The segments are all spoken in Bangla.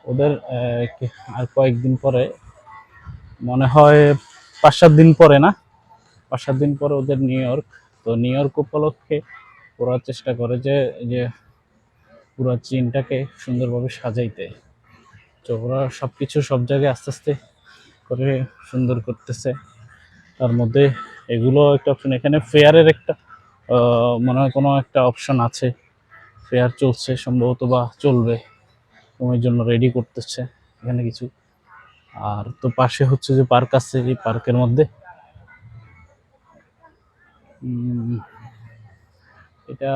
ওদের আর কয়েকদিন পরে, মনে হয় 5-7 দিন পরে, না 5-7 দিন পরে ওদের নিউ ইয়র্ক। তো নিউ ইয়র্ক উপলক্ষে ওরা চেষ্টা করে যে যে পুরো চীনটাকে সুন্দরভাবে সাজাইতে। তো ওরা সবকিছু সব জায়গায় আস্তে আস্তে করে সুন্দর করতেছে। তার মধ্যে এগুলো একটা অপশন, এখানে ফেয়ারের একটা মনে হয় কোনো একটা অপশন আছে, ফেয়ার চলছে সম্ভবত বা চলবে, সময়ের জন্য রেডি করতেছে এখানে কিছু। আর তো পাশে হচ্ছে যে পার্ক আছে, এই পার্কের মধ্যে এটা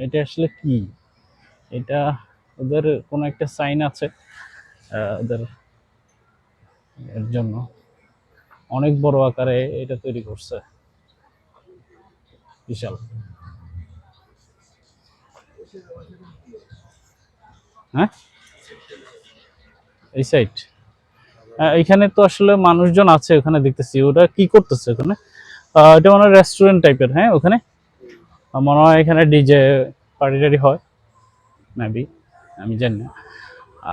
এটা আসলে কি, এটা ওদের কোনো একটা সাইন আছে ওদের এর জন্য অনেক বড় আকারে এটা তৈরি করছে, বিশাল। হ্যাঁ, এই সাইড এখানে তো আসলে মানুষজন আছে ওখানে, দেখতেছি ওরা কি করতেছে ওখানে। এটা মনে হয় রেস্টুরেন্ট টাইপের। হ্যাঁ, ওখানে মনে হয় এখানে ডিজে পার্টি টার্টি হয় মেবি, আমি জানি না।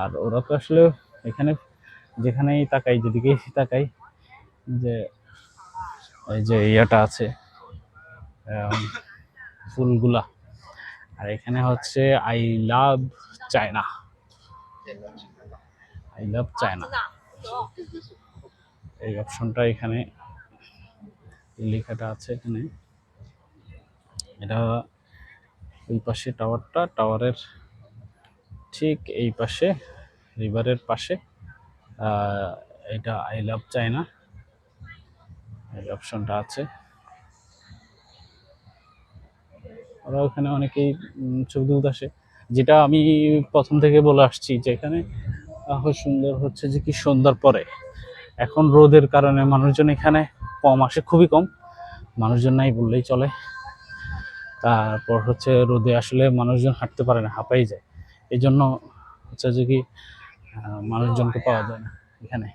আর ওরা তো আসলে এখানে যেখানেই তাকাই, যেদিকেই তাকাই, যে এই যে ইয়াটা আছে ফুলগুলা। আর এখানে হচ্ছে I love China, I love China, এই অপশনটা এখানে লেখাটা আছে এখানে। এটা ওই পাশে টাওয়ারটা, টাওয়ারের ঠিক এই পাশে, রিভারের পাশে এটা আই লাভ চায়না এই অপশনটা আছে। ওরা ওখানে অনেকেই ছবি তুলতে আসে। যেটা আমি প্রথম থেকে বলে আসছি যে এখানে সুন্দর হচ্ছে যে কি সন্ধ্যার পরে, এখন রোদের কারণে মানুষজন এখানে কম আসে, খুবই কম, মানুষজন নাই বললেই চলে। তারপর হচ্ছে রোদে আসলে মানুষজন হাঁটতে পারে না, হাঁপাই যায়, এই জন্য হচ্ছে যে কি মানুষজনকে পাওয়া যায় না এখানে।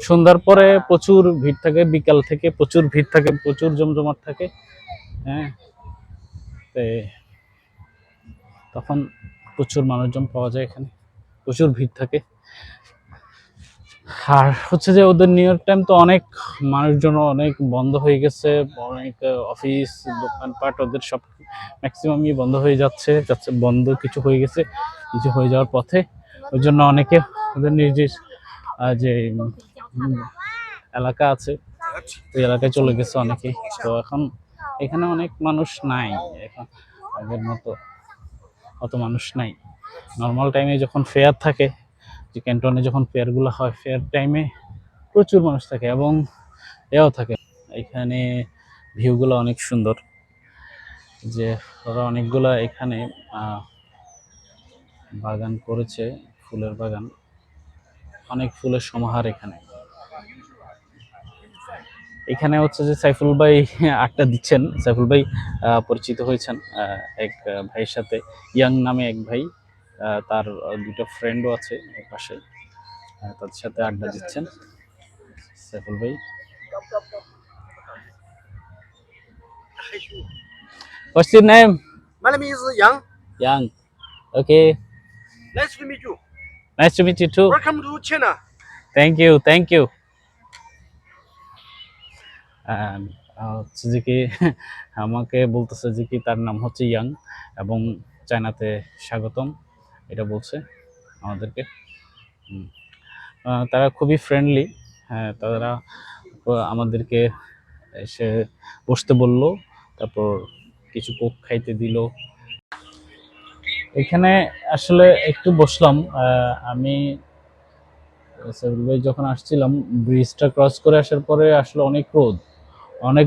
সন্ধ্যার পরে প্রচুর ভিড় থাকে, বিকাল থেকে প্রচুর ভিড় থাকে, প্রচুর জমজমাট থাকে। হ্যাঁ, তখন প্রচুর মানুষজন পাওয়া যায় এখানে, প্রচুর ভিড় থাকে। আর হচ্ছে যে ওদের নিউ ইয়র্ক টাইম তো অনেক মানুষজন, অনেক বন্ধ হয়ে গেছে, অনেক অফিস দোকানপাট ওদের সব ম্যাক্সিমামই বন্ধ হয়ে যাচ্ছে, বন্ধ কিছু হয়ে গেছে, কিছু হয়ে যাওয়ার পথে। ওই জন্য অনেকে ওদের নিজ যে এলাকা আছে ওই এলাকায় চলে গেছে অনেকে। তো এখন এখানে অনেক মানুষ নাই, এখন আগের মতো অত মানুষ নাই। নর্মাল টাইমে যখন ফেয়ার থাকে, যে ক্যান্টনে যখন ফেয়ারগুলো হয়, ফেয়ার টাইমে প্রচুর মানুষ থাকে এবং এও থাকে। এখানে ভিউগুলো অনেক সুন্দর, যে ওরা অনেকগুলা এখানে বাগান করেছে, ফুলের বাগান, অনেক ফুলের সমাহার এখানে। এখানে হচ্ছে যে সাইফুল ভাই আড্ডা দিচ্ছেন, সাইফুল ভাই পরিচিত হয়েছেন এক ভাইয়ের সাথে, ইয়াং নামে এক ভাই, তার দুটো ফ্রেন্ডও আছে এর পাশে, তাদের সাথে আড্ডা দিচ্ছেন সাইফুল ভাই। What's your name? My name is Yang. Yang. Okay. Nice to meet you. Nice to meet you too. Welcome to China. Thank you, thank you. হচ্ছে যে কি আমাকে বলতেছে যে কি তার নাম হচ্ছে ইয়াং এবং চায়নাতে স্বাগতম, এটা বলছে আমাদেরকে। তারা খুবই ফ্রেন্ডলি। হ্যাঁ, তারা আমাদেরকে এসে বসতে বললো, তারপর কিছু কোক খাইতে দিল। এখানে আসলে একটু বসলাম। আমি যখন আসছিলাম ব্রিজটা ক্রস করে আসার পরে আসলে অনেক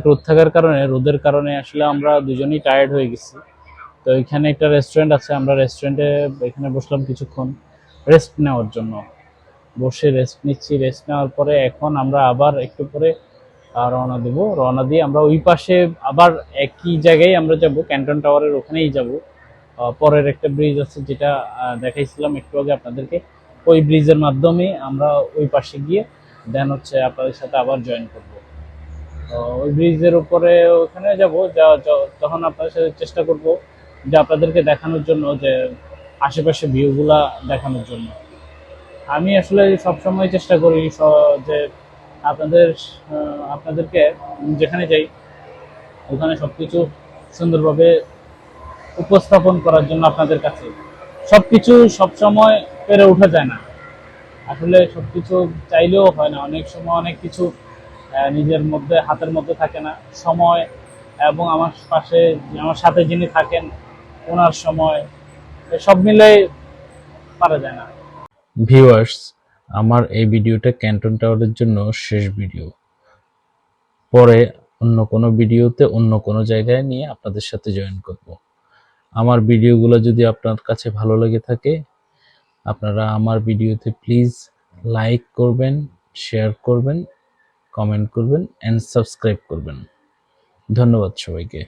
রোদ থাকার কারণে, রোদের কারণে আসলে আমরা দুজনেই টায়ার্ড হয়ে গেছি। তো এখানে একটা রেস্টুরেন্ট আছে, আমরা রেস্টুরেন্টে এখানে বসলাম কিছুক্ষণ রেস্ট নেওয়ার জন্য, বসে রেস্ট নিচ্ছি। রেস্ট নেওয়ার পরে এখন আমরা আবার একটু পরে রওনা দেবো। রওনা দিয়ে আমরা ওই পাশে আবার একই জায়গায় আমরা যাব, ক্যান্টন টাওয়ারের ওখানেই যাব। পরের একটা ব্রিজ আছে যেটা দেখাইছিলাম একটু আগে আপনাদেরকে, ওই ব্রিজের মাধ্যমে আমরা ওই পাশে গিয়ে দেন হচ্ছে আপনাদের সাথে আবার জয়েন করব। ওই ব্রিজের উপরে ওখানে যাব, তখন আপনাদের সাথে চেষ্টা করব যে আপনাদেরকে দেখানোর জন্য যে আশেপাশে ভিউগুলা দেখানোর জন্য। আমি আসলে সবসময় চেষ্টা করি যে আপনাদেরকে যেখানে যাই ওখানে সবকিছু সুন্দরভাবে উপস্থাপন করার জন্য আপনাদের কাছে। সবকিছু সবসময় পেরে ওঠা যায় না, আসলে সবকিছু চাইলেও হয় না, অনেক সময় অনেক কিছু নিজের মধ্যে হাতের মধ্যে থাকে না সময়, এবং আমার সাথে যিনি থাকেন ওনার সময়, সব মিলে পারা যায় না। ভিউয়ার্স, আমার এই ভিডিওটা ক্যান্টন টাওয়ারের জন্য শেষ ভিডিও। পরে অন্য কোনো ভিডিওতে অন্য কোনো জায়গায় নিয়ে আপনাদের সাথে জয়েন করব। আমার ভিডিওগুলো যদি আপনার কাছে ভালো লেগে থাকে, আপনারা আমার ভিডিওতে প্লিজ লাইক করবেন, শেয়ার করবেন, কমেন্ট করবেন এন্ড সাবস্ক্রাইব করবেন। ধন্যবাদ সবাইকে।